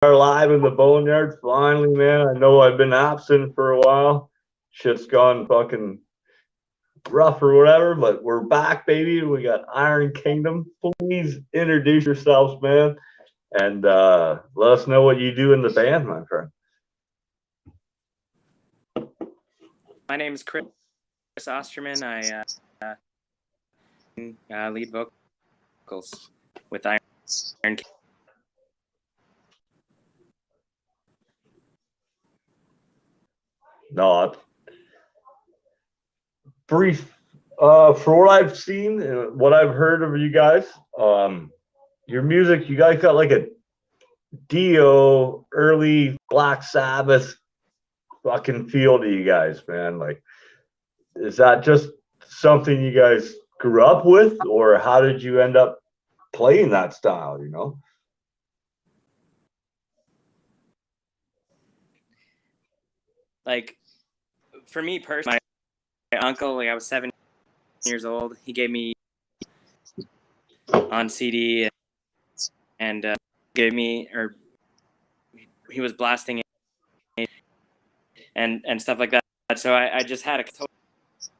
are live in the Boneyard finally, man. I know I've been absent for a while. Shit's gone fucking rough or whatever, but we're back, baby. We got Iron Kingdom. Please introduce yourselves, man, and let us know what you do in the band, my friend. My name is Chris Osterman. I lead vocals with Iron Kingdom. No, brief. For what I've seen, what I've heard of you guys, your music, you guys got like a Dio, early Black Sabbath fucking feel to you guys, man. Like, is that just something you guys grew up with, or how did you end up playing that style? Like, for me personally, my uncle, like I was 7 years old, he gave me on CD and gave me, or he was blasting it and stuff like that. So I just had a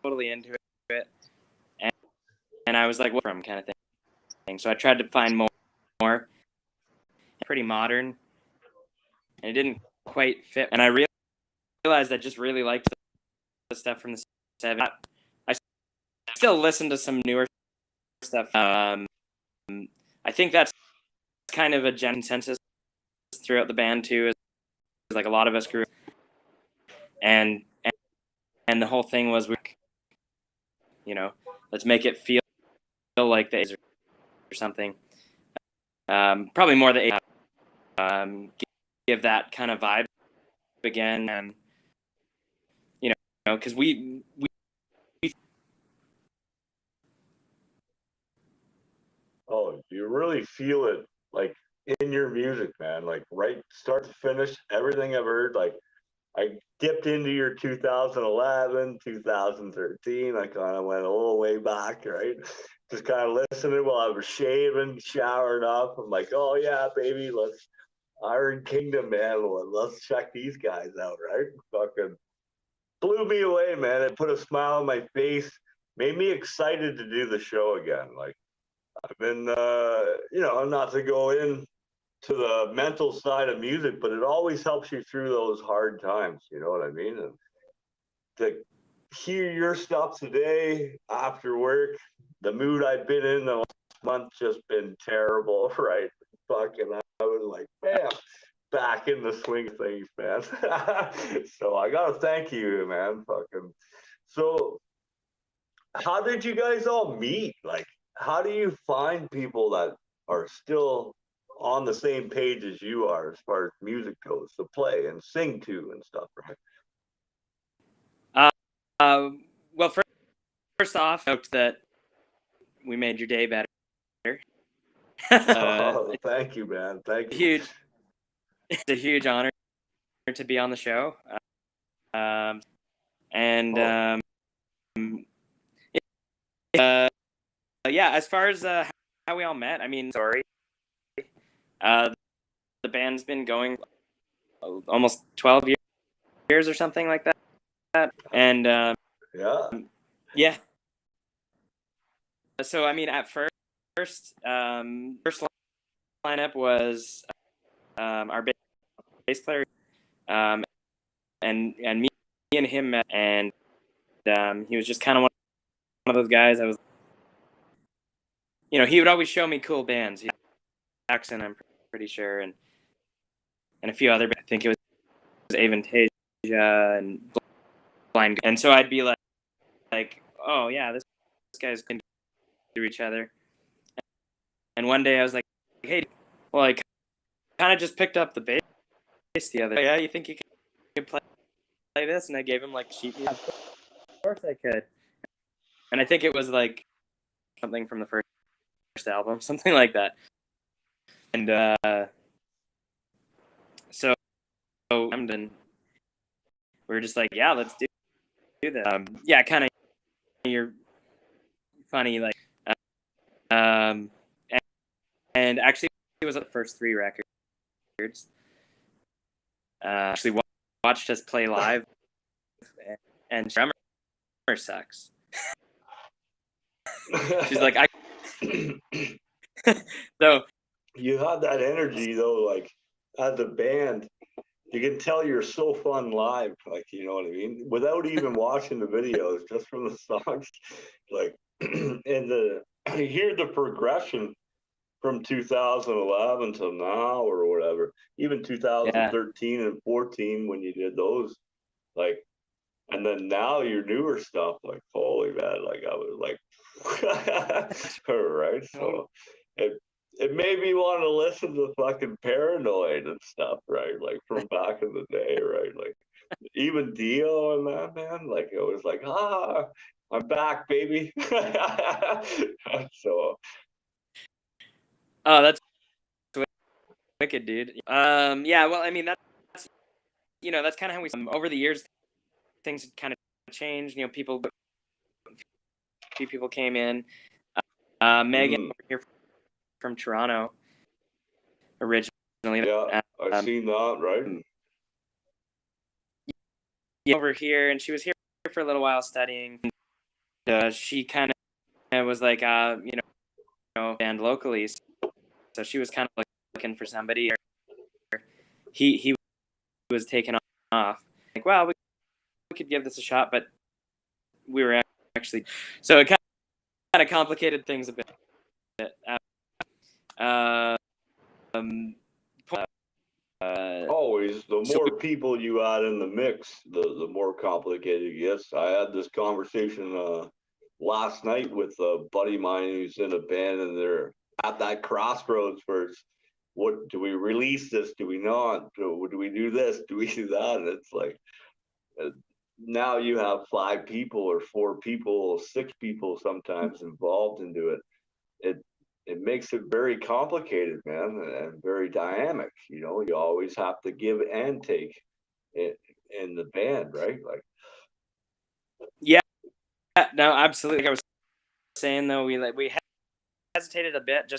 totally into it, and I was like, what from kind of thing. So I tried to find more pretty modern, and it didn't quite fit. And I realized I just really liked the stuff from the 70s. I still listen to some newer stuff. I think that's kind of a consensus throughout the band too. Is like a lot of us grew, and the whole thing was, let's make it feel like the 80s or something. Probably more the 80s. Give that kind of vibe again, and because we Oh, you really feel it, like, in your music, man. Like, right start to finish, everything I've heard. Like, I dipped into your 2011, 2013. I kind of went a little way back, right? Just kind of listening while I was shaving, showering up. I'm like, oh yeah, baby, let's Iron Kingdom, man. Let's check these guys out, right? Fucking blew me away, man. It put a smile on my face, made me excited to do the show again. Like, I've been, not to go in to the mental side of music, but it always helps you through those hard times. You know what I mean? And to hear your stuff today after work, the mood I've been in the last month just been terrible, right? Fucking, I was like, bam, back in the swing of things, man. So I gotta thank you, man. Fucking. So, how did you guys all meet? Like, how do you find people that are still on the same page as you are as far as music goes to play and sing to and stuff, right? Well, first off, note that we made your day better. Oh, thank you, man. Thank you. It's a huge honor to be on the show. And as far as how we all met, I mean, sorry, the band's been going almost 12 years or something like that. And yeah. So I mean, at first lineup was our bass player, and me and him met, and he was just kind of one of those guys. I was, he would always show me cool bands. Jackson, I'm pretty sure, and a few other. I think it was Avantasia and Blind. And so I'd be like, oh yeah, this guy's can do each other. And one day I was like, hey, well, I kind of just picked up the bass the other day. Yeah, you think you can play this? And I gave him like sheet music. Of course I could. And I think it was like something from the first album, something like that. And so I'm done. We were just like, yeah, let's do that. Kind of. You're funny, like, and actually it was the first 3 records. actually watched us play live, and drummer sucks. She's like, so you had that energy though, like as a band. You can tell you're so fun live, like, you know what I mean, without even watching the videos, just from the songs, like, and you hear the progression from 2011 till now or whatever, even yeah, 2013 and 14 when you did those, like, and then now your newer stuff, like, holy man, like I was like, right, totally. so it made me want to listen to fucking Paranoid and stuff, right, like from back in the day, right, like even Dio and that, man, like it was like, I'm back, baby. So Oh, that's wicked, dude. Yeah, well, I mean, that's that's kind of how we over the years things kind of changed. Few people came in. Megan mm, over here from Toronto originally. yeah, I Um, seen that, right. yeah, over here, and she was here for a little while studying. She kind of was like, band locally, so she was kind of looking for somebody. He was taken off. Like, well, we could give this a shot, but we were actually so it kind of complicated things a bit. Uh, um, Always, the so more people you add in the mix, the more complicated it gets. I had this conversation last night with a buddy of mine who's in a band, and they're at that crossroads where it's, what do we release this? Do we not? Do we do this? Do we do that? And it's like, uh, now you have 5 people or 4 people, 6 people sometimes involved into it. It it makes it very complicated, man, and very dynamic. You know, you always have to give and take in, in the band, right? Like, yeah, no, absolutely. Like I was saying though, we hesitated a bit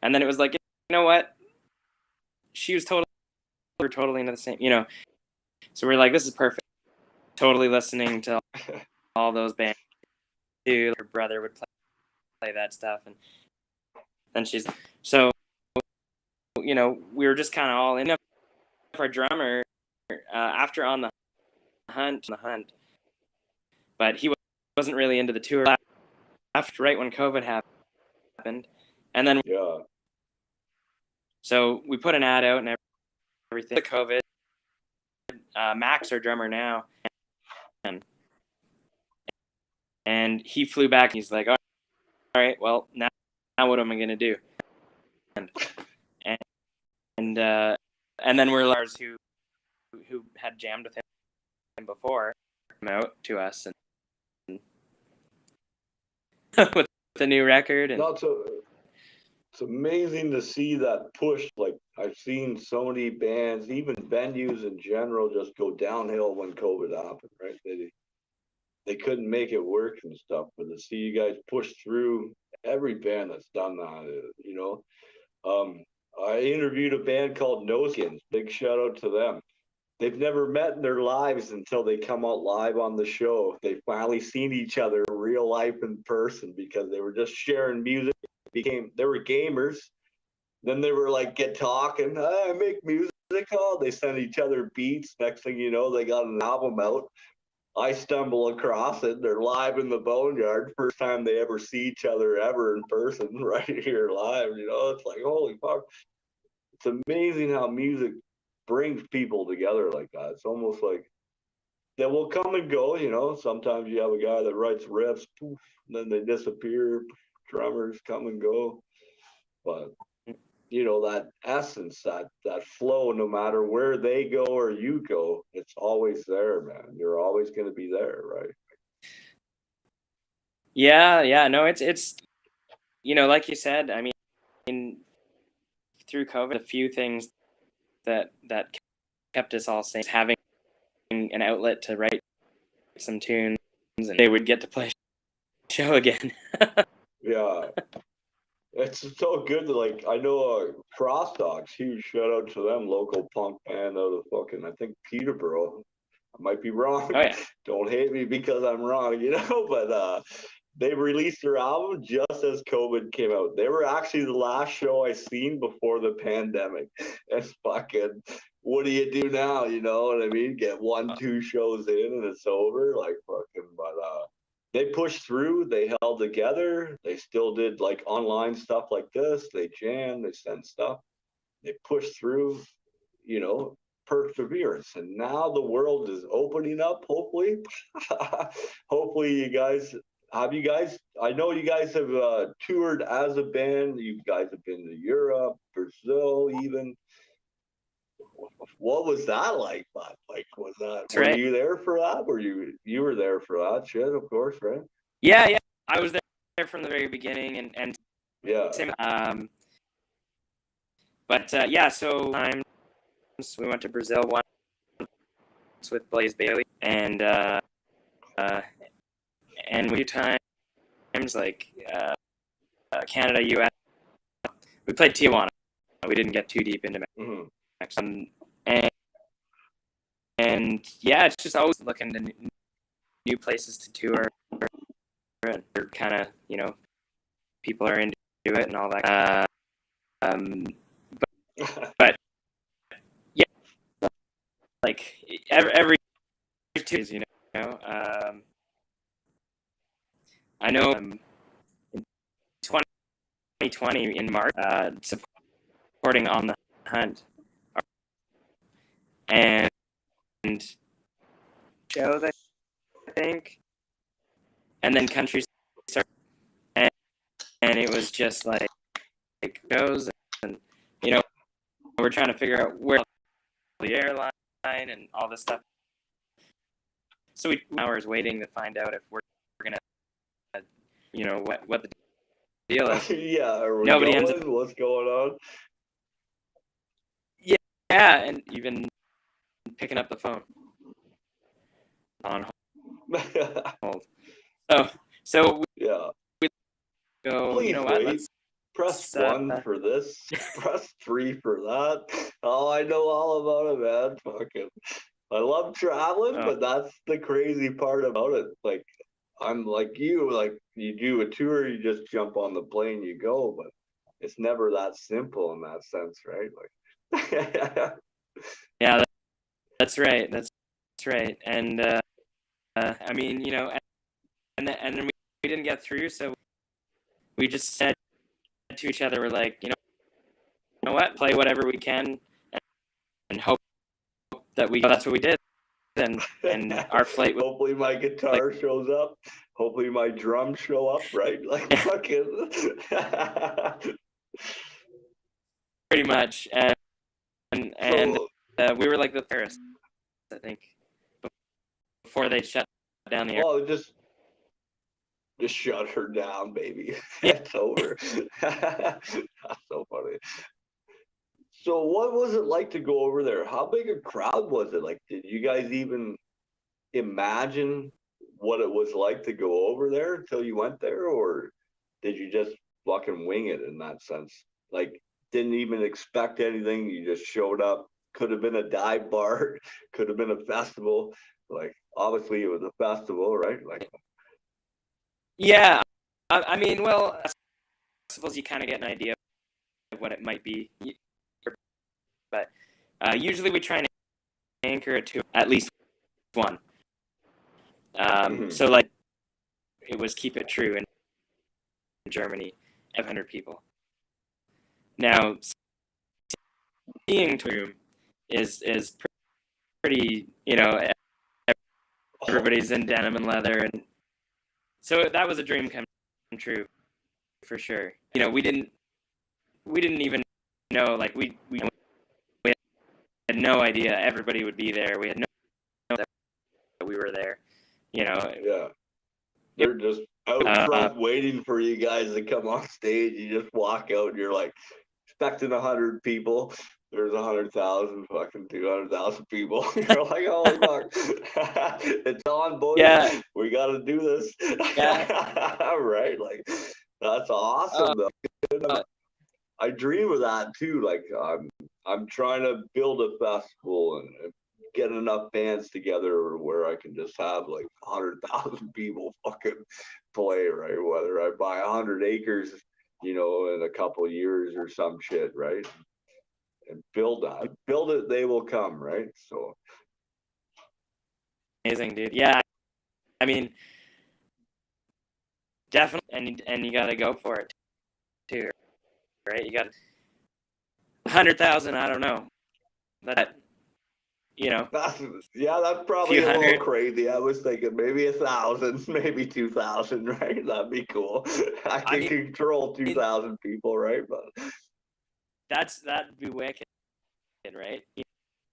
and then it was like, you know what? She was we're totally into the same, So we're like, this is perfect. Totally listening to all those bands too. Her brother would play that stuff, and then we were just kind of all in. Our drummer, after on the hunt, but he wasn't really into the tour. After right when COVID happened, and then yeah, so we put an ad out and everything. The COVID, Max, our drummer now, and he flew back and he's like, all right, well now what am I gonna do? And and then we're Lars who had jammed with him before come out to us and with the new record and not so. It's amazing to see that push. Like, I've seen so many bands, even venues in general, just go downhill when COVID happened. Right? They couldn't make it work and stuff. But to see you guys push through, every band that's done that, you know. I interviewed a band called No Skins. Big shout out to them. They've never met in their lives until they come out live on the show. They finally seen each other in real life in person because they were just sharing music. They were gamers. Then they were like, get talking. I make music. Oh, they send each other beats. Next thing you know, they got an album out. I stumble across it. They're live in the Boneyard. First time they ever see each other ever in person, right here live. You know, it's like, holy fuck. It's amazing how music brings people together like that. It's almost like they will come and go. You know, sometimes you have a guy that writes riffs, poof, then they disappear. Drummers come and go, but you know that essence, that flow. No matter where they go or you go, it's always there, man. You're always going to be there, right? yeah, no, it's like you said, I mean, through COVID, a few things that kept us all sane, having an outlet to write some tunes, and they would get to play show again. Yeah, It's so good to, like, I know Cross Dogs, huge shout out to them, local punk band out of fucking, I think, Peterborough. I might be wrong. Oh yeah. Don't hate me because I'm wrong, you know, but they released their album just as COVID came out. They were actually the last show I seen before the pandemic. It's fucking, what do you do now? You know what I mean? Get 1, 2 shows in and it's over. Like fucking, but they pushed through. They held together. They still did like online stuff like this. They jammed. They sent stuff. They pushed through. You know, perseverance. And now the world is opening up. Hopefully, hopefully you guys. I know you guys have toured as a band. You guys have been to Europe, Brazil, even. What was that like? But like, was that? That's Were right. you there for that? Were you were there for that shit? Of course, right? Yeah. I was there from the very beginning, and Yeah. same. But yeah. So we went to Brazil once with Blaze Bailey, and we times like Canada, U.S. We played Tijuana. We didn't get too deep into Mm-hmm. Mexico. And yeah, it's just always looking to new places to tour, and kind of, you know, people are into it and all that. But yeah, like every 2 years, you know. I know in 2020 in March, supporting On the Hunt, and shows, I think, and then countries started, and it was just like shows, and you know, we're trying to figure out where the airline and all this stuff. So we hours waiting to find out if we're gonna, you know, what the deal is. Yeah. Are we Nobody going? ends up. What's going on? Yeah, and even picking up the phone on hold. So Yeah. we go. Please You know what? wait. Press 1 for this. Press 3 for that. Oh, I know all about it, man. Fucking, I love traveling, but that's the crazy part about it. Like, I'm like you. Like, you do a tour, you just jump on the plane, you go. But it's never that simple in that sense, right? Like, Yeah, that's right. That's right. And I mean, you know, and then we didn't get through, so we just said to each other, we're like, you know what, play whatever we can, and hope that we. That's what we did, and our flight was hopefully my guitar shows up. Hopefully my drums show up, right? Like fucking. pretty much, and we were like the terrorists, I think, before they shut down the air. Well, just shut her down, baby. It's over. That's so funny. So what was it like to go over there? How big a crowd was it? Like, did you guys even imagine what it was like to go over there until you went there? Or did you just fucking wing it in that sense? Like, didn't even expect anything, you just showed up. Could have been a dive bar, could have been a festival. Like, obviously it was a festival, right? Like, Yeah, I mean, well, I suppose you kind of get an idea of what it might be, but usually we try and anchor it to at least one. So like, it was Keep It True in Germany, 500 people. Now, seeing Room is pretty, you know, everybody's in denim and leather, and so that was a dream come true for sure. You know, we didn't even know, like we had no idea everybody would be there. We had no idea that we were there. You know. Yeah. They're just out front waiting for you guys to come on stage. You just walk out and you're like expecting 100 people. There's 100,000, fucking 200,000 people. You're like, oh fuck, it's on, boys. Yeah. We got to do this. Yeah. Right, like that's awesome. Though. I dream of that too. Like I'm trying to build a festival and get enough bands together where I can just have like 100,000 people fucking play, right? Whether I buy 100 acres, in a couple of years or some shit, right? And build it, they will come, right? So amazing, dude. Yeah, I mean, definitely, and you got to go for it too, right? You got 100,000. I don't know, that that's probably few a little hundred. crazy. I was thinking maybe 1,000, maybe 2,000, right? That'd be cool. I I can mean, control 2,000 people, right? But that'd be wicked, right? You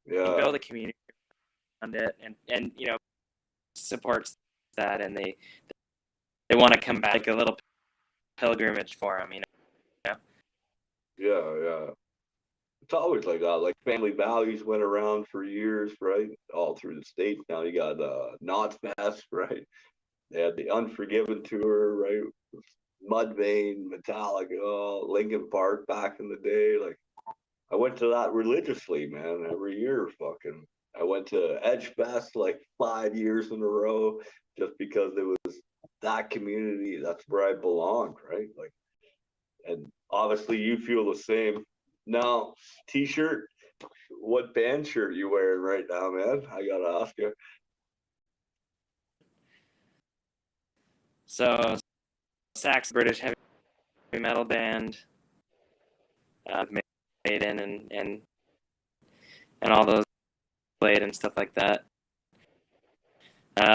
yeah, build a community around it, and supports that, and they want to come back, like a little pilgrimage for them, yeah. It's always like that. Like family values went around for years, right? All through the states. Now you got Knots Fest, right? They had the Unforgiven tour, right? Mudvayne, Metallica, Linkin Park back in the day. Like I went to that religiously, man, every year. Fucking, I went to Edge Fest like 5 years in a row, just because it was that community. That's where I belonged, right? Like, and obviously you feel the same. Now, t-shirt, what band shirt you wearing right now, man? I gotta ask you. So Sax, British heavy metal band, Maiden and all those played and stuff like that.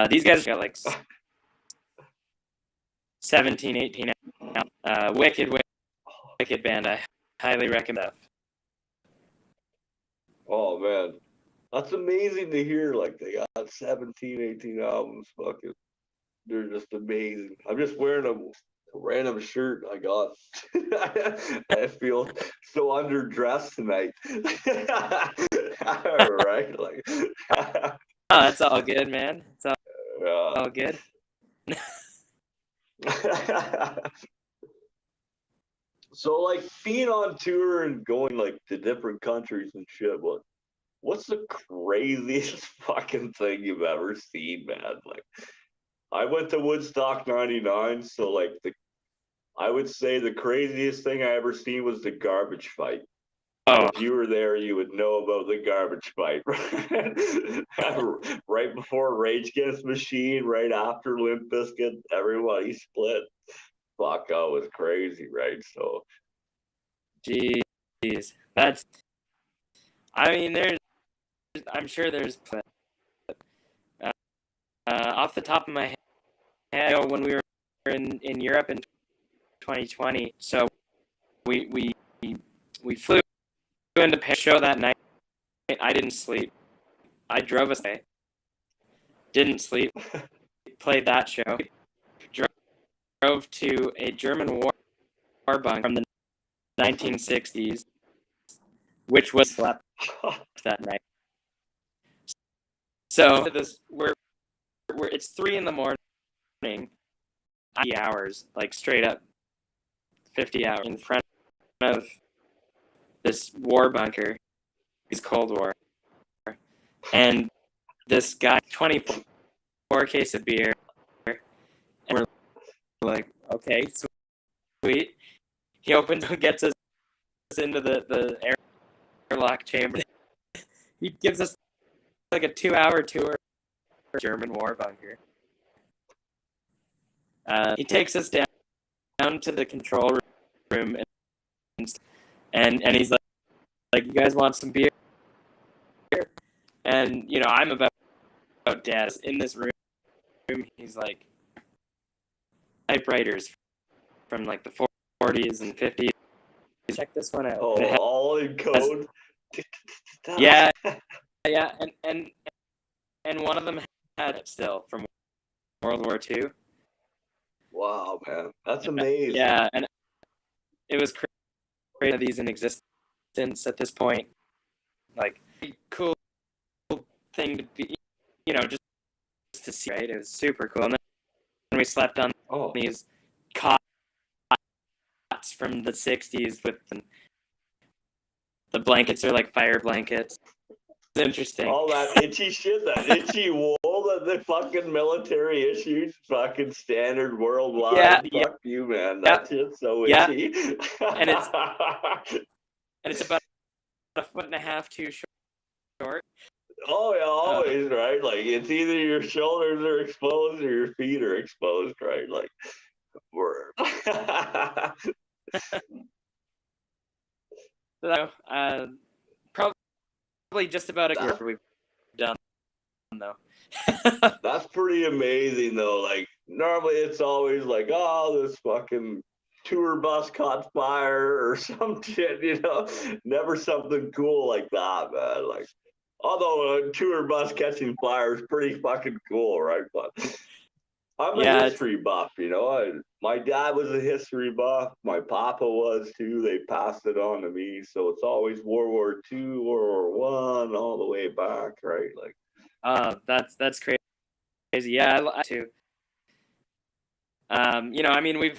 These guys got like 17, 18 now. Wicked band. I highly recommend that. Oh man, that's amazing to hear. Like they got 17, 18 albums. Fucking, they're just amazing. I'm just wearing a random shirt I got. I feel so underdressed tonight. Right? Like, Oh, it's all good, man. It's yeah. all good. So like being on tour and going like to different countries and shit, what's the craziest fucking thing you've ever seen, man? Like I went to Woodstock 99, so like I would say the craziest thing I ever seen was the garbage fight. Oh, If you were there, you would know about the garbage fight. Right before Rage Against the Machine, right after Limp Bizkit, everybody split. Fuck, that was crazy, right? So, jeez, that's. I mean, I'm sure there's. Off the top of my head, when we were in Europe in 2020, so we flew into Paris show that night. I didn't sleep. I drove us away. Didn't sleep. Played that show. Drove to a German war bunker from the 1960s, which was slept that night. So it's 3 a.m, 50 hours, like straight up 50 hours in front of this war bunker. It's Cold War, and this guy 24 case of beer, and we're like, okay, sweet. He gets us into the airlock chamber. He gives us like a 2-hour tour of German war bunker. He takes us down to the control room, and he's like, you guys want some beer? And I'm about dead in this room. He's like, typewriters from like the 40s and 50s. Check this one out. oh, all in code. Yeah, and one of them had it still from World War II. Wow, man, that's amazing. Yeah, and it was crazy. These in existence at this point, like cool thing to be, just to see. Right, it was super cool. And then we slept on these cots from the 60s with the blankets are like fire blankets. It's interesting. All that itchy shit, that itchy wool that the fucking military issues, fucking standard worldwide. Fuck you, man. That shit's so itchy. And it's about a foot and a half too short. Oh yeah, always, right? Like it's either your shoulders are exposed or your feet are exposed, right? Like word. So, probably just about a year we've done though. That's pretty amazing though. Like normally it's always like, oh, this fucking tour bus caught fire or some shit, you know. Never something cool like that, man. Like although a tour bus catching fire is pretty fucking cool, right? But I'm a history buff, you know. My dad was a history buff. My papa was too. They passed it on to me. So it's always World War II, World War I, all the way back, right? Like, that's crazy. Yeah, I too. You know, I mean, we've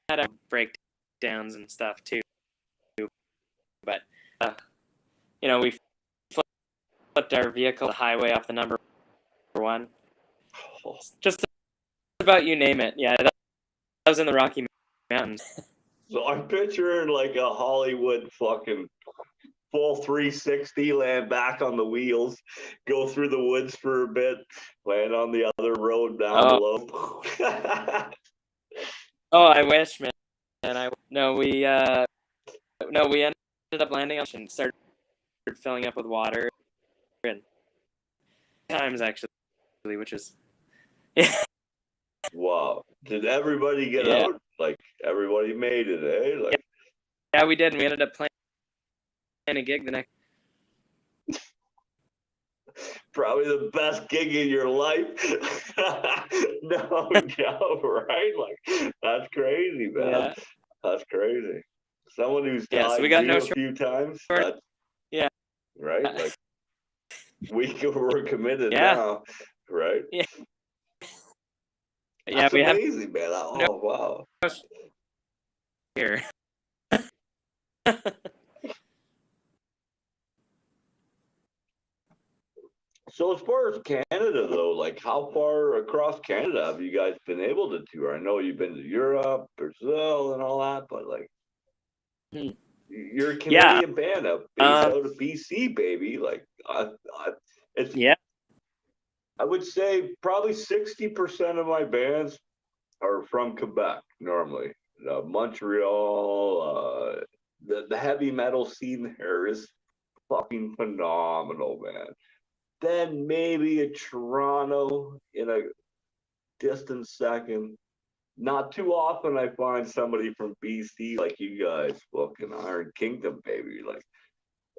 had breakdowns and stuff too, but you know, we flipped our vehicle the highway off the number one. Just about you name it. Yeah, that was in the Rocky Mountains. So I'm picturing like a Hollywood fucking full 360, land back on the wheels, go through the woods for a bit, land on the other road down below. Oh, I wish, man. And we ended up landing on and started filling up with water and times actually, which is Wow. Did everybody get out? Like everybody made it, eh? Like yeah, we did, and we ended up playing a gig the next. Probably the best gig in your life. No, right? Like that's crazy, man. Yeah. That's crazy. Someone who's died so we got a few times. Yeah. Right? Like we're committed now, right? Yeah. That's amazing, man. Oh wow. Here. So as far as Canada though, like how far across Canada have you guys been able to tour? I know you've been to Europe, Brazil, and all that, but like you're a Canadian band based out of BC, baby. Like it's I would say probably 60% of my bands are from Quebec normally. Montreal, the heavy metal scene there is fucking phenomenal, man. Then maybe a Toronto in a distant second. Not too often I find somebody from BC like you guys, fucking Iron Kingdom, baby. Like,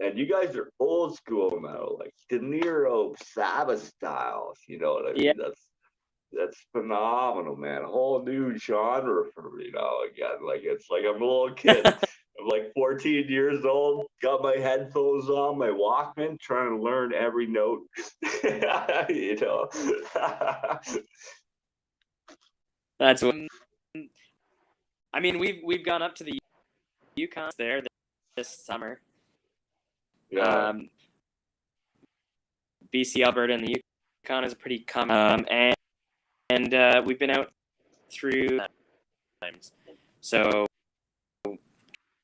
and you guys are old school metal, like De Niro, Sabbath styles. You know what I mean? That's phenomenal, man. A whole new genre for me now. Again, like it's like I'm a little kid. I'm like 14 years old, got my headphones on, my Walkman, trying to learn every note. You know. That's what. I mean, we've gone up to the Yukon there this summer. Yeah. BC, Alberta, and the Yukon is pretty common. And we've been out through times. So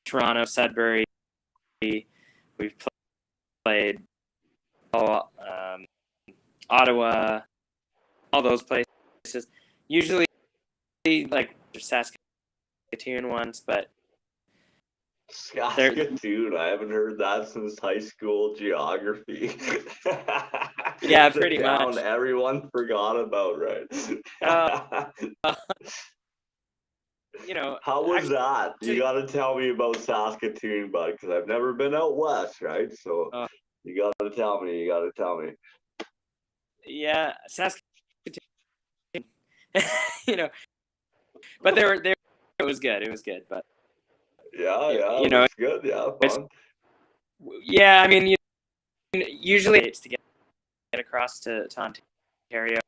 Toronto, Sudbury, we've played Ottawa, all those places. Usually like Saskatoon once, but Saskatoon, I haven't heard that since high school geography. Yeah, pretty much. Everyone forgot about, right? You know, how was that? You got to tell me about Saskatoon, bud, because I've never been out west, right? So you got to tell me. You got to tell me. Yeah, Saskatoon. You know, but it was good. It was good, but yeah, you know, it's good. Yeah, fun. Yeah, I mean, usually it's to get across to Ontario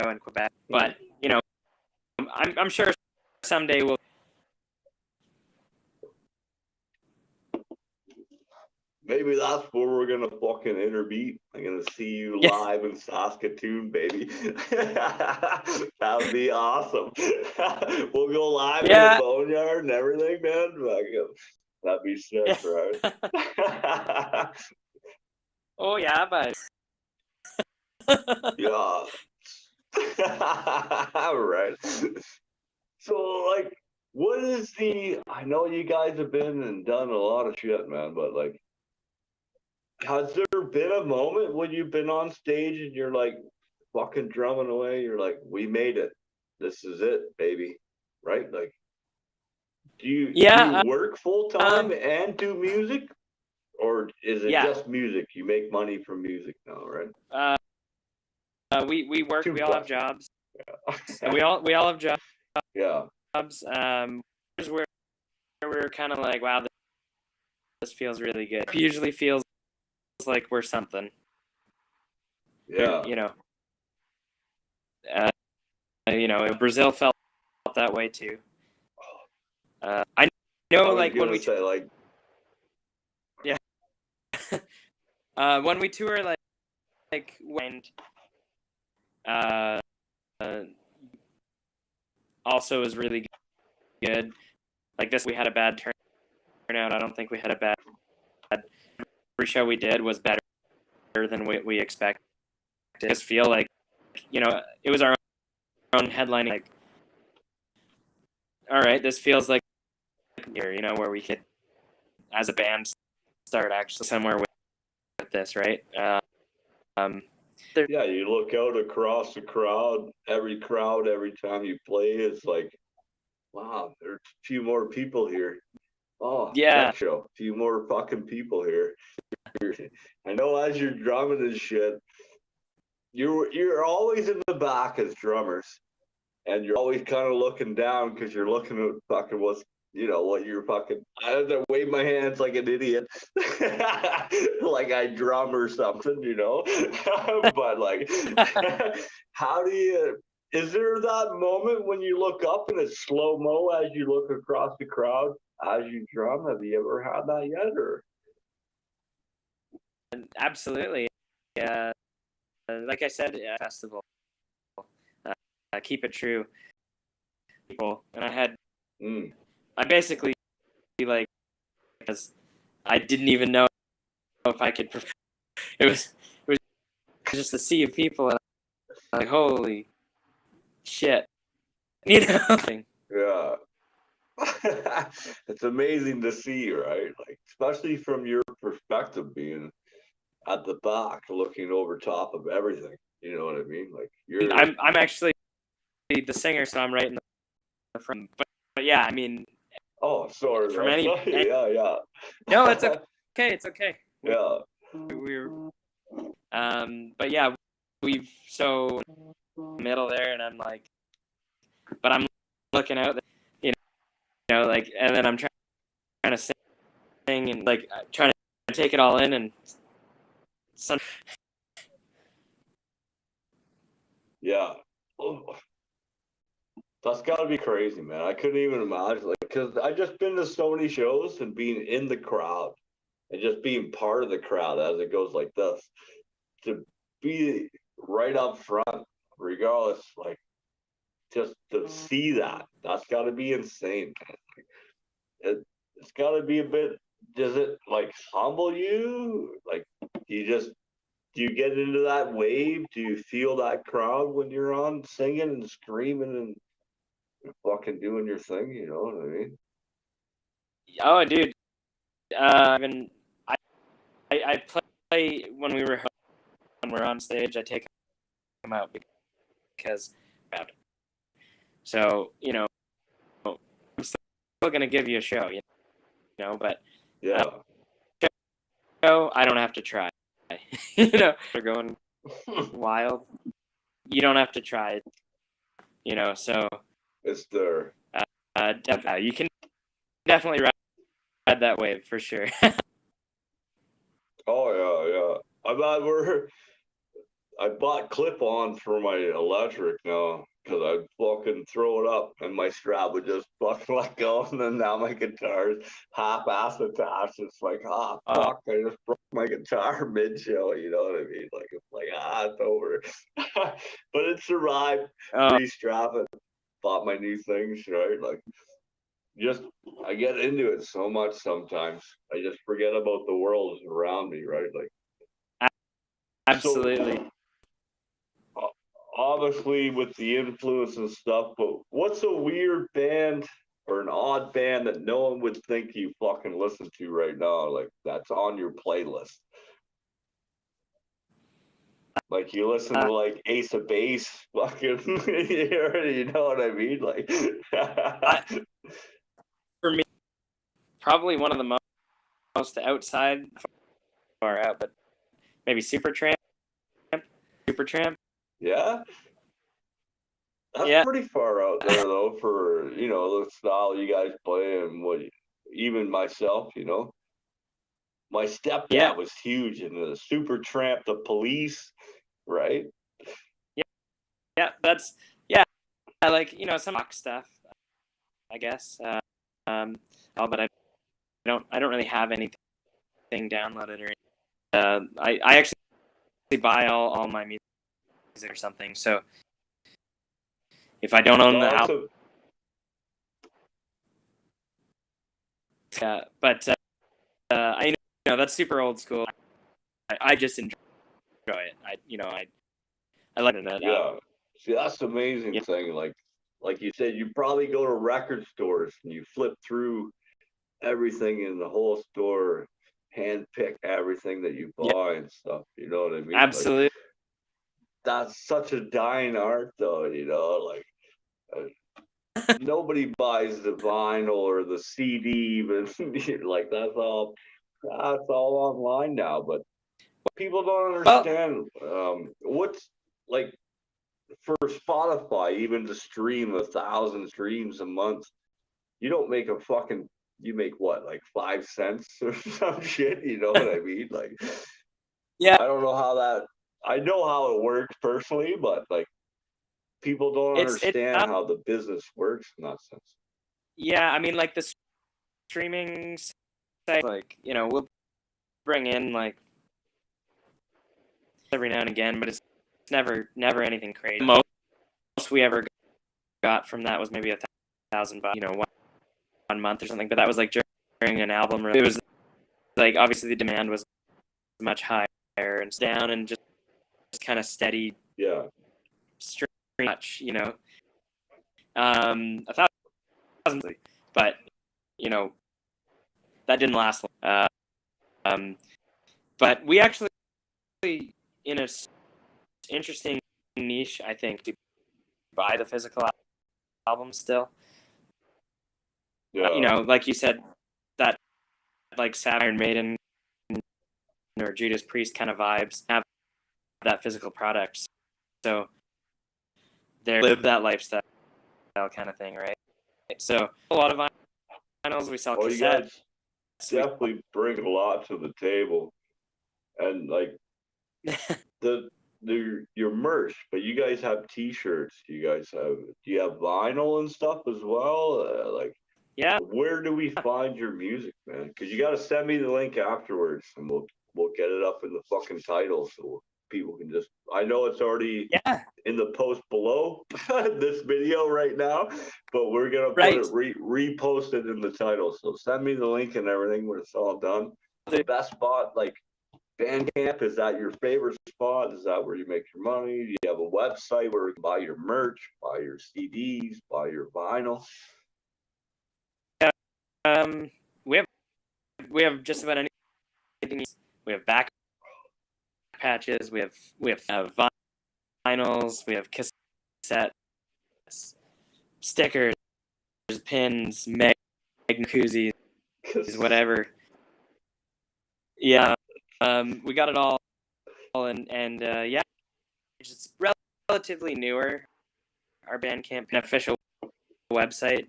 and Quebec, but you know, I'm sure someday maybe that's where we're gonna fucking interbeat. I'm gonna see you Yeah. live in Saskatoon, baby. That would be awesome. We'll go live in the Yeah. Boneyard and everything, man. That'd be sick, right? Oh yeah, but Yeah. Right. So, like, what is the? I know you guys have been and done a lot of shit, man, but like, has there been a moment when you've been on stage and you're like fucking drumming away? You're like, we made it. This is it, baby. Right? Like, do you yeah, work full time and do music, or is it yeah. just music? You make money from music now, right? We work. Two We all have questions. jobs. We all have jobs. Yeah. Here's where we're kind of like, wow, this feels really good. It usually feels like we're something. Yeah. Brazil felt that way too. I know, like when we say, like, yeah, when we tour, when uh, also is really good. Like this, we had a bad turnout. I don't think we had a bad. Every show we did was better than we expected. I just feel like, it was our own headlining. Like, all right, this feels like here, where we could, as a band, start actually somewhere with this, right? yeah, you look out across the crowd, every time you play, it's like, wow, there's a few more people here. Oh, Yeah, next show, a few more fucking people here. I know as you're drumming and shit, you're always in the back as drummers, and you're always kind of looking down because you're looking at fucking what you're fucking. I have to wave my hands like an idiot, like I drum or something, but like, how do you? Is there that moment when you look up and it's slow mo as you look across the crowd as you drum? Have you ever had that yet, or? absolutely. Yeah, like I said, festival, keep it true, people, and I basically, like, because I didn't even know if I could. It was just a sea of people, and I'm like, holy shit, Yeah. It's amazing to see, right? Like, especially from your perspective, being at the back, looking over top of everything. You know what I mean? Like, you're. I'm actually the singer, so I'm right in the front. But yeah, I mean, Oh, sorry. from any Yeah. no, it's okay. It's okay. Yeah. We're but yeah, we've so middle there, and I'm like, but I'm looking out, like, and then I'm trying to sing and like trying to take it all in, and some. Yeah. Oh, that's got to be crazy, man. I couldn't even imagine, like, because I just been to so many shows and being in the crowd and just being part of the crowd as it goes like this. To be right up front, regardless, like, just to see that's got to be insane, man. It's got to be a bit. Does it like humble you? Like, do you get into that wave? Do you feel that crowd when you're on singing and screaming and fucking doing your thing? You know what I mean? Oh, dude, even I play when we're on stage. I take them out because so I'm still gonna give you a show, but Yeah. show I don't have to try. They're going wild. You don't have to try, so It's there. you can definitely ride that wave for sure. Oh yeah. I bought clip-ons for my electric now because I'd fucking throw it up and my strap would just fucking let go, and then now my guitar's half-ass attached. It's like, fuck, I just broke my guitar mid-show, you know what I mean? Like, it's like, it's over. But it survived, re-strap it, bought my new things, right? Like, I get into it so much sometimes. I just forget about the world around me, right? Like, absolutely. So, obviously with the influence and stuff, but what's a weird band or an odd band that no one would think you fucking listen to right now, like that's on your playlist? Like you listen to like Ace of Base, fucking, you know what I mean? Like, for me, probably one of the most outside, far out, but maybe Supertramp. Yeah. That's pretty far out there though for, you know, the style you guys play and what, even myself, you know. My stepdad was huge into the Supertramp, the Police, right? Yeah, I like, you know, some rock stuff, I guess. But I don't really have anything downloaded or I actually buy all my music or something. So if I don't own the album, but I know that's super old school. I just enjoy it. I like it. Yeah. See, that's the amazing thing. Like you said, you probably go to record stores and you flip through everything in the whole store, hand pick everything that you buy and stuff. You know what I mean? Absolutely. Like, that's such a dying art, though. You know, like nobody buys the vinyl or the CD, even. Like that's all online now. But people don't understand what's like for Spotify, even to stream 1,000 streams a month. You don't make you make what, like 5 cents or some shit, you know what I mean? Like, I don't know I know how it works personally, but like people don't understand how the business works in that sense. Yeah, I mean, like the streaming site, like, you know, we'll bring in like every now and again, but it's never anything crazy. Most we ever got from that was maybe $1,000, you know, one month or something. But that was like during an album. It was like obviously the demand was much higher and down and just kind of steady. Yeah. Stream much, you know. 1,000, but you know that didn't last long. But we actually in a interesting niche, I think, to buy the physical album still. Yeah. You know, like you said, that like Iron Maiden or Judas Priest kind of vibes have that physical product. So they live that lifestyle kind of thing, right? So a lot of vinyls, we sell cassettes. You guys definitely bring a lot to the table, and like your merch. But you guys have T-shirts. Do you have vinyl and stuff as well? Where do we find your music, man? Because you got to send me the link afterwards, and we'll get it up in the fucking title so people can just. I know it's already in the post below this video right now, but we're gonna put it repost it in the title. So send me the link and everything when it's all done. The best spot, like Bandcamp, is that your favorite spot? Is that where you make your money? Do you have a website where you can buy your merch, buy your CDs, buy your vinyl? We have just about anything. We have back patches. We have vinyls. We have cassettes, stickers, pins, koozies, whatever. Yeah, we got it all, and yeah, it's relatively newer. Our Bandcamp official website,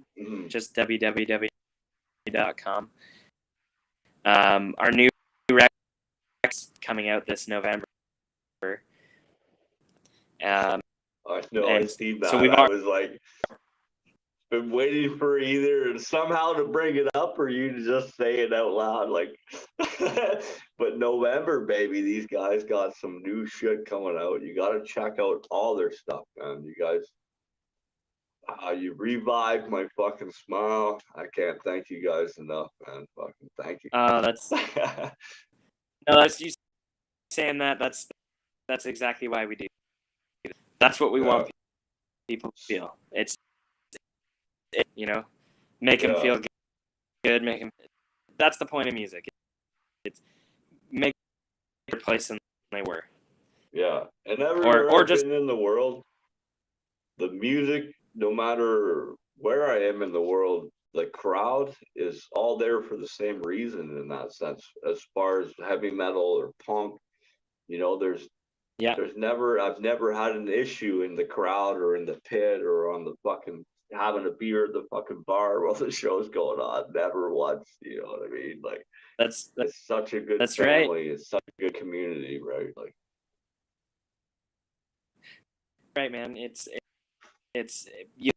just www.com. Our new record's coming out this November. I know, I And seen so that. we've I was like, been waiting for either somehow to bring it up or you to just say it out loud. Like, but November, baby, these guys got some new shit coming out. You got to check out all their stuff, man. You guys, you revived my fucking smile. I can't thank you guys enough, man. Fucking thank you. that's no, that's you saying that. That's exactly why we do. That's what we want people to feel. It's you know, make them feel good. Make them. That's the point of music. It's make their place than they were. Yeah, and everywhere or I've just been in the world, the music, no matter where I am in the world, the crowd is all there for the same reason in that sense. As far as heavy metal or punk, there's I've never had an issue in the crowd or in the pit or on the fucking having a beer at the fucking bar while the show's going on. Never once, you know what I mean? Like that's it's such a good Right. family. It's such a good community, right? Like right, man. It's you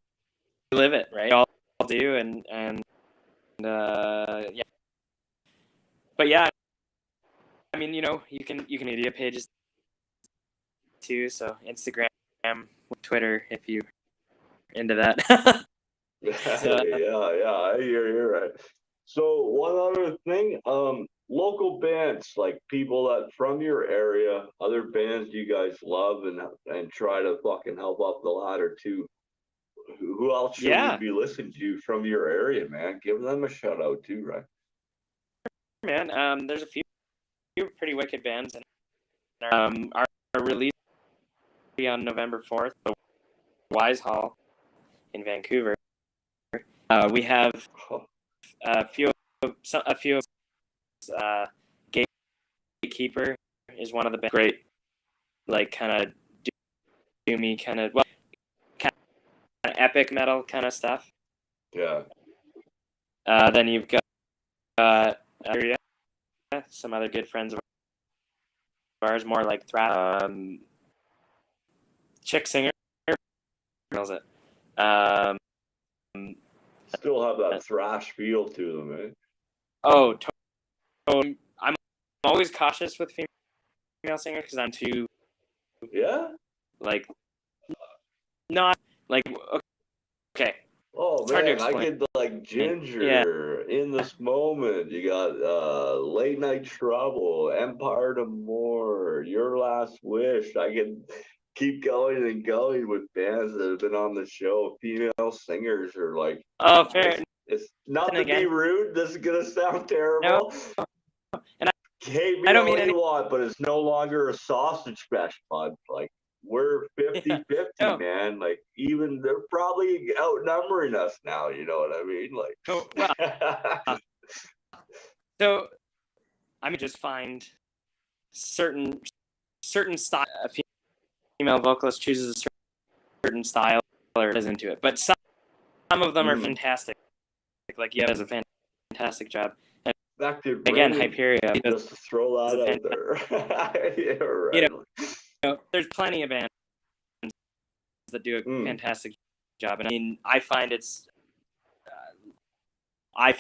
live it, right? All do, and yeah. But yeah, I mean, you can media pages too. So Instagram, Twitter, if you into that. So, yeah, you're right. So one other thing, local bands, like people that from your area, other bands you guys love and try to fucking help up the ladder too. Who else should we be listening to from your area, man? Give them a shout out too, right? Man, there's a few pretty wicked bands, and our release on November 4th, the Wise Hall in Vancouver. We have a few. Gatekeeper is one of the bands. Great, like kind of doomy, kind of epic metal kind of stuff. Yeah. Then you've got some other good friends of ours, more like thrash. Chick singer, knows it. Still have that thrash feel to them, eh? Oh, I'm always cautious with female singers because I'm too. Yeah. Like, not like okay. Oh man, I get like Ginger, In This Moment. You got Late Night Trouble, Empire to More, Your Last Wish. I can keep going and going with bands that have been on the show. Female singers are like, oh, fair. It's not to be rude. This is gonna sound terrible. No. And hate me I don't all mean you want, but it's no longer a sausage fest, bud. Like we're 50-50, man. Like even they're probably outnumbering us now. You know what I mean? Like, so I mean, just find certain style. A female vocalist chooses a certain style or is into it, but some of them are fantastic. Like you does a fantastic job. And again, Hyperia. Just to throw that out there. Yeah, right. There's plenty of bands that do a fantastic job, and I mean, I find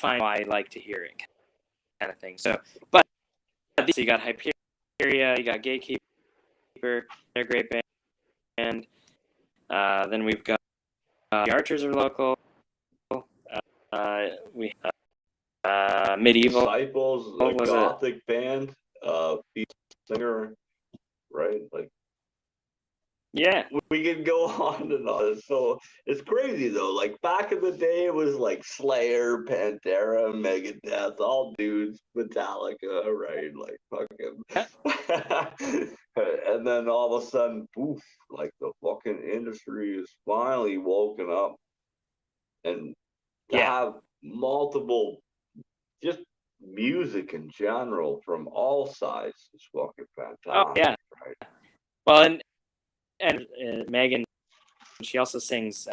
why I like to hear it, kind of thing. So, but you got Hyperia, you got Gatekeeper, they're a great band. Then we've got the Archers are local. We Medieval Disciples, the gothic band, singer, right? Like, yeah, we can go on and on. So it's crazy though. Like back in the day, it was like Slayer, Pantera, Megadeth, all dudes, Metallica, right? Like fucking. And then all of a sudden, poof! Like the fucking industry is finally woken up, and to have multiple, just music in general from all sides is fucking fantastic. Oh yeah, right? Well, and Megan, she also sings.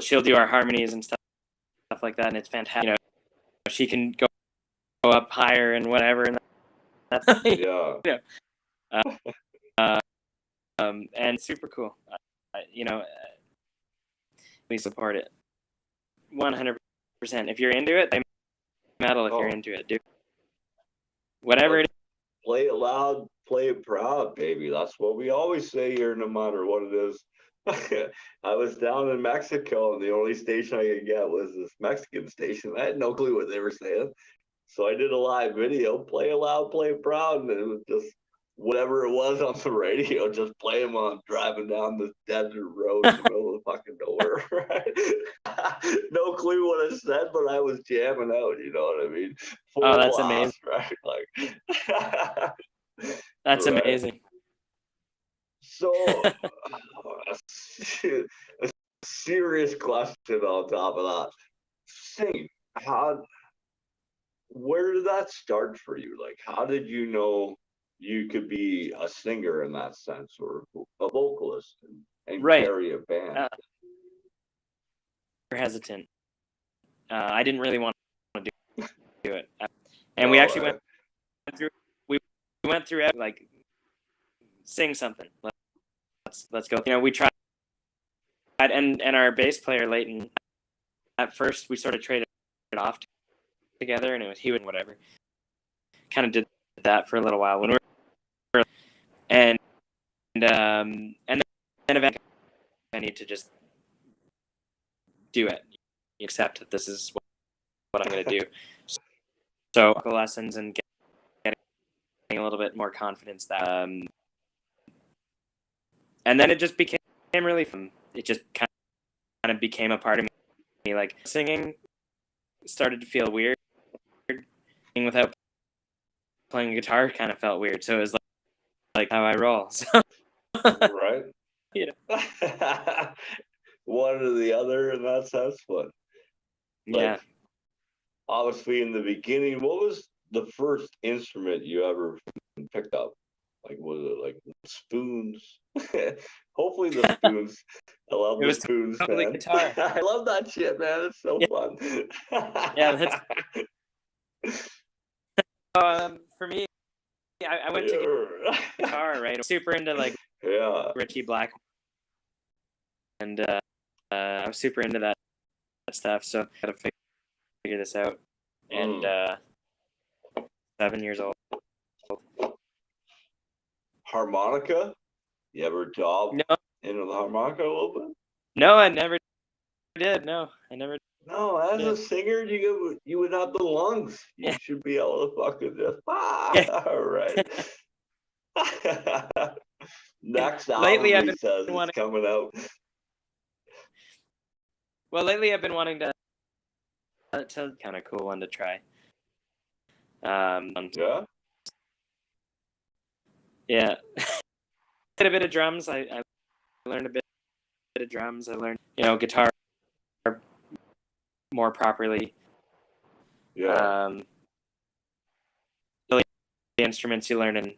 She'll do our harmonies and stuff like that, and it's fantastic. She can go up higher and whatever, and yeah. and super cool. We support it 100%. If you're into it, play metal. If you're into it, do whatever it is. Play it loud, play it proud, baby. That's what we always say here, no matter what it is. I was down in Mexico, and the only station I could get was this Mexican station. I had no clue what they were saying. So I did a live video, play it loud, play it proud, and it was just whatever it was on the radio, just play them on driving down this desert road in the middle of fucking nowhere, right? No clue what it said, but I was jamming out, you know what I mean? Full that's blast, amazing. right? Like That's right. amazing. So a serious question on top of that. Sing, where did that start for you? Like, how did you know you could be a singer in that sense, or a vocalist and Right. carry a band? Hesitant. I didn't really want to do it, and we actually went through. We went through like sing something. Let's go. We tried, and our bass player Leighton. At first, we sort of traded it off together, and he would whatever. Kind of did that for a little while when we were, and then eventually I need to just do it. Accept that this is what I'm going to do. So lessons and getting a little bit more confidence that, and then it just became really fun. It just kind of became a part of me. Like singing started to feel weird. Singing without playing guitar kind of felt weird. So it was like how I roll. So. Right. One or the other in that sense, but like, obviously in the beginning, what was the first instrument you ever picked up? Like, was it like spoons? Hopefully the spoons. I love the spoons, totally man. Guitar. I love that shit, man. It's so fun. Yeah, for me, I went to guitar, right? Super into like Richie Black, and I was super into that stuff. So I had to figure this out. And 7 years old. Harmonica? You ever delve into the harmonica a little bit? No, I never did. No, I never. No, as a singer, you would have the lungs. You should be able to fucking just all right. Next album, lately, I've been says it's coming out. Well, lately I've been wanting to kind of cool one to try. Yeah. Did a bit of drums. I learned a bit of drums. I learned, guitar more properly. The instruments you learn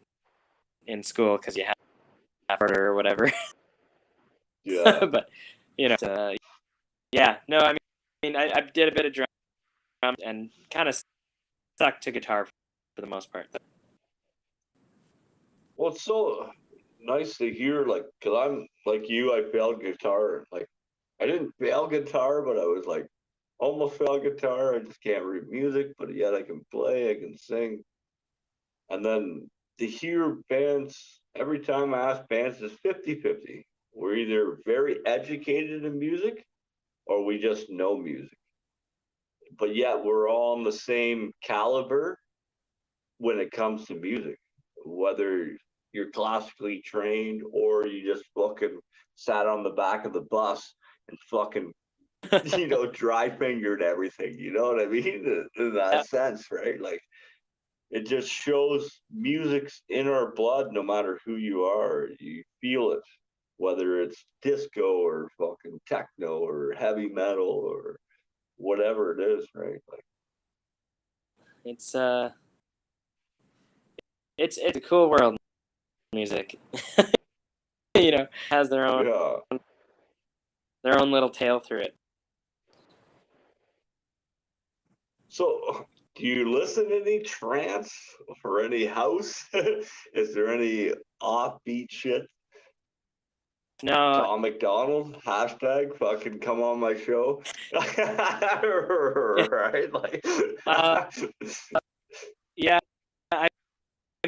in school because you have or whatever. But no, I mean, I did a bit of drums and kind of stuck to guitar for the most part. Well, it's so nice to hear, like, because I'm like you, I failed guitar. Like, I didn't fail guitar, but I was like almost failed guitar. I just can't read music, but yet I can play, I can sing. And then to hear bands, every time I ask bands, it's 50-50. We're either very educated in music or we just know music. But yet we're all on the same caliber when it comes to music, whether you're classically trained or you just fucking sat on the back of the bus and fucking, dry fingered everything. You know what I mean? In that sense, right? Like, it just shows music's in our blood, no matter who you are. You feel it, whether it's disco or fucking techno or heavy metal or whatever it is, right? Like, it's a cool world, music. Has their own little tale through it. So, do you listen to any trance or any house? Is there any offbeat shit No. Tom McDonald, hashtag fucking come on my show. Right? Like, Yeah. I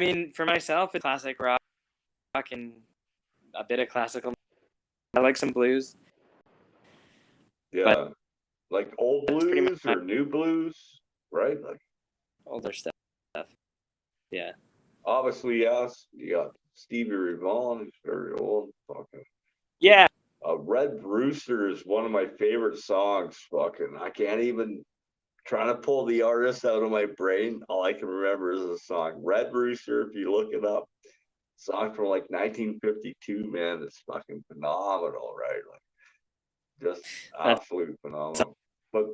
mean, for myself, it's classic rock and a bit of classical. I like some blues. yeah. Like old That's pretty much blues or new blues, right? Like older stuff. Yeah. obviously, yes. You got Stevie Ray Vaughan, who's very old. Fucking Yeah. Red Rooster is one of my favorite songs. Fucking, I can't even trying to pull the artist out of my brain. All I can remember is the song Red Rooster. If you look it up, song from like 1952. Man, it's fucking phenomenal, right? Like just That's absolute phenomenal. But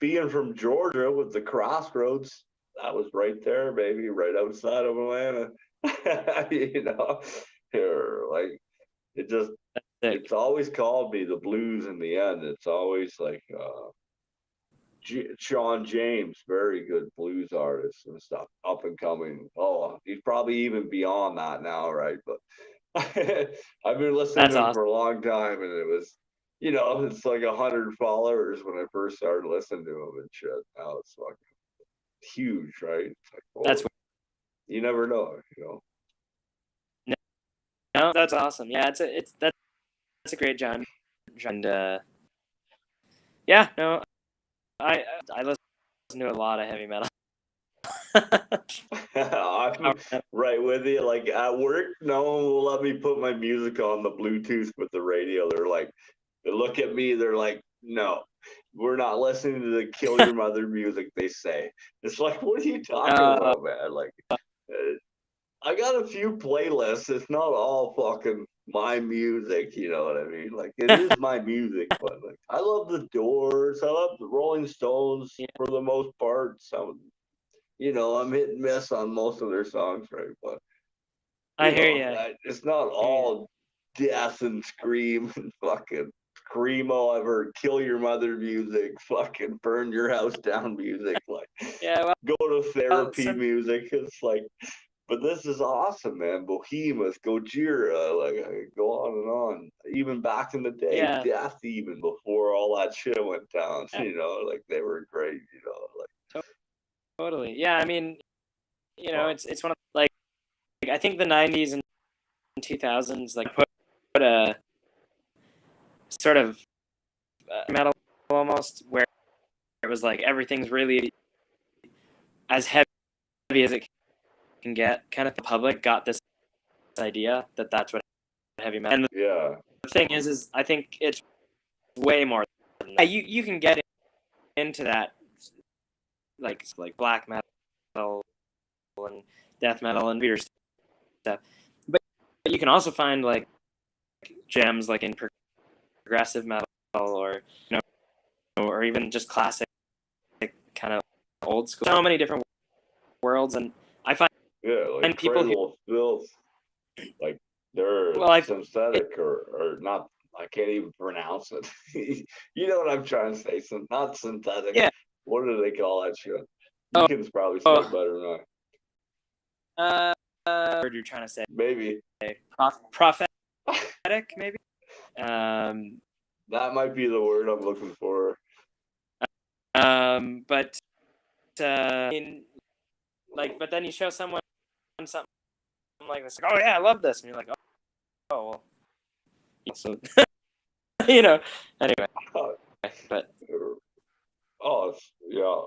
being from Georgia with the crossroads, that was right there, baby, right outside of Atlanta. You know, here, like it just sick. it's always called me the blues in the end. It's always like Sean James, very good blues artist and stuff, up and coming. Oh, he's probably even beyond that now, right? But I've been listening That's to him awesome. for a long time, and it was, you know, it's like 100 followers when I first started listening to him and shit. Now it's fucking huge, right? It's like, oh, That's you never know, you know. no, that's awesome. Yeah, that's a great genre. And yeah, no, I listen to a lot of heavy metal. I'm right with you. Like at work, no one will let me put my music on the Bluetooth with the radio. They're like, they look at me, they're like, no, we're not listening to the kill your mother music, they say. It's like, what are you talking Uh, about, man? Like, I got a few playlists. It's not all fucking my music, you know what I mean? Like, it is my music, but like, I love the Doors. I love the Rolling Stones yeah, for the most part. Some, you know, I'm hit and miss on most of their songs, right? But I you hear know, you. it's not all death and scream and fucking screamo. I've heard kill your mother music, fucking burn your house down music, like Yeah, go to well, therapy music. It's like, but this is awesome, man. Bohemus, Gojira, like I could go on and on. Even back in the day, yeah, Death, even before all that shit went down, yeah, you know, like they were great, you know, like. totally. Yeah, I mean, Oh, it's one of like I think the '90s and 2000s like put a sort of metal almost where it was like everything's really as heavy as it can get. Kind of the public got this idea that that's what heavy metal. And yeah, the thing is I think it's way more than that. You can get into that like black metal and death metal and weird stuff, but you can also find like gems like in progressive metal or or even just classic kind of old school. So many different worlds, and I find yeah, like people who Cradle of Filth. Like they're well I it, synthetic or not. I can't even pronounce it. You know what I'm trying to say? Not synthetic. yeah What do they call that shit? You oh can probably say it oh better than I. word you're trying to say Maybe prophetic maybe um that might be the word I'm looking for. but I mean, like but then you show someone something like this like, oh yeah I love this and you're like oh well so anyway but Oh, yeah.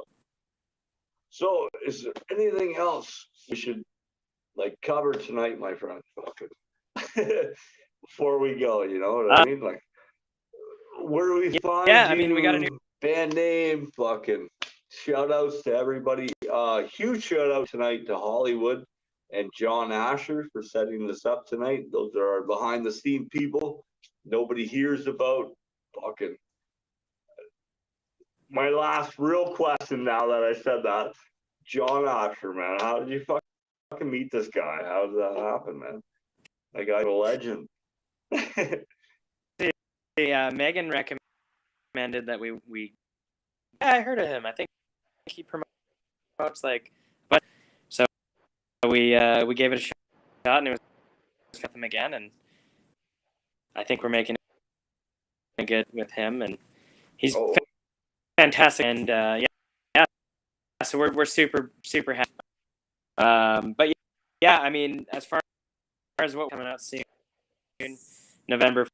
So, is there anything else we should like cover tonight, my friend? Fucking before we go, you know what I uh, mean? Like, where do we find yeah I mean we got a new you? Band name, fucking shout outs to everybody. Huge shout out tonight to Hollywood and John Asher for setting this up tonight. Those are our behind the scene people. Nobody hears about. Fucking my last real question now that I said that. John Asher, man, how did you fucking meet this guy? How did that happen, man? That guy's a legend. Megan recommended that we yeah, I heard of him. I think he promotes like but so we gave it a shot and it was with him again and I think we're making it good with him, and he's Oh, fantastic. And yeah, so we're super happy. But yeah, I mean, as far as what coming out soon, November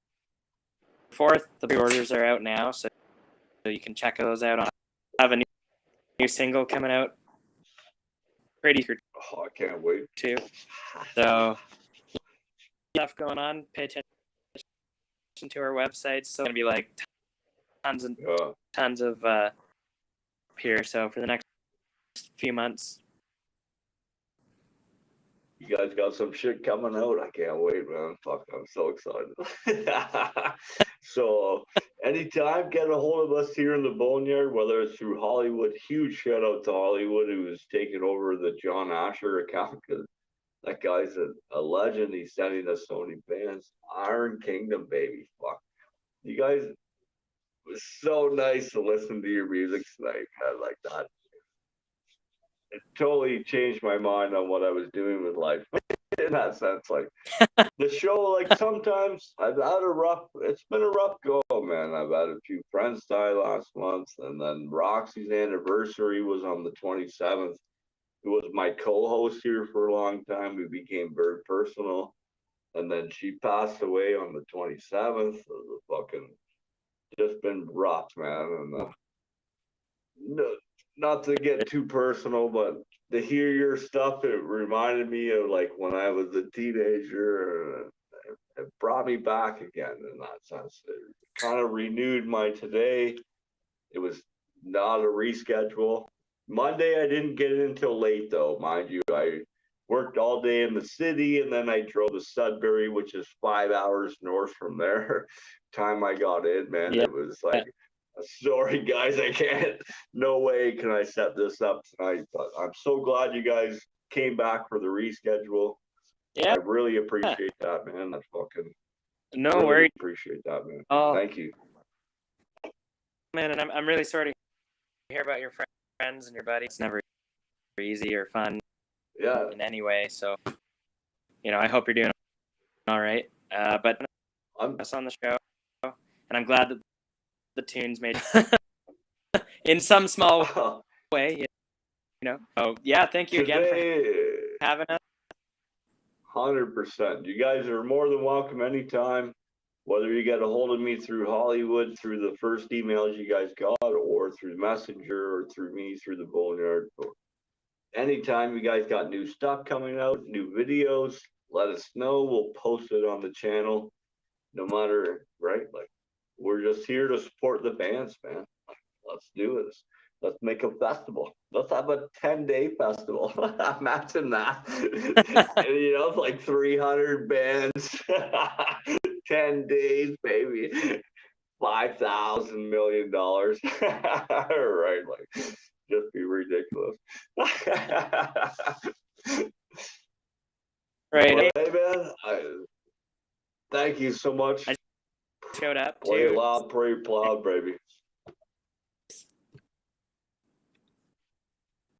4th, the pre-orders are out now, so you can check those out. I have a new single coming out pretty soon I can't wait. too. So stuff going on. Pay attention to our website. So it's gonna be like tons and tons of here. So for the next few months. You guys got some shit coming out. I can't wait, man. Fuck, I'm so excited. So anytime, get a hold of us here in the Boneyard, whether it's through Hollywood. Huge shout out to Hollywood, who's taking over the John Asher account, because that guy's a legend. He's sending us so many bands. Iron Kingdom, baby. Fuck. You guys, it was so nice to listen to your music tonight, man, like that. It totally changed my mind on what I was doing with life in that sense. Like the show, like sometimes it's been a rough go, man. I've had a few friends die last month, and then Roxy's anniversary was on the 27th. Who was my co-host here for a long time. We became very personal, and then she passed away on the 27th. It was fucking just been rough, man. And no, not to get too personal, but to hear your stuff, it reminded me of like when I was a teenager. It brought me back again in that sense. It kind of renewed my today. It was not a reschedule. Monday, I didn't get in until late, though, mind you. I worked all day in the city, and then I drove to Sudbury, which is 5 hours north from there. Time I got in, man, Yeah. it was like, sorry, guys, I can't. No way can I set this up tonight. But I'm so glad you guys came back for the reschedule. Yeah. I really appreciate that, man. That's fucking. No really worries. Appreciate that, man. Oh, thank you, man. And I'm really sorry to hear about your friends and your buddies. It's never easy or fun. Yeah. In any way. So, I hope you're doing all right. But I'm us on the show, and I'm glad that the tunes made in some small way. Oh yeah, thank you again for having us. 100%. You guys are more than welcome anytime. Whether you get a hold of me through Hollywood, through the first emails you guys got, or through Messenger, or through me through the Boneyard. Anytime you guys got new stuff coming out, new videos, let us know. We'll post it on the channel. No matter, right? Like, we're just here to support the bands, man. Let's do this. Let's make a festival. Let's have a 10-day festival. Imagine that. It's like 300 bands, 10 days, baby. $5,000 million. Right, like just be ridiculous. Right. Well, hey, man, thank you so much. I showed up. Play loud, pray loud, baby.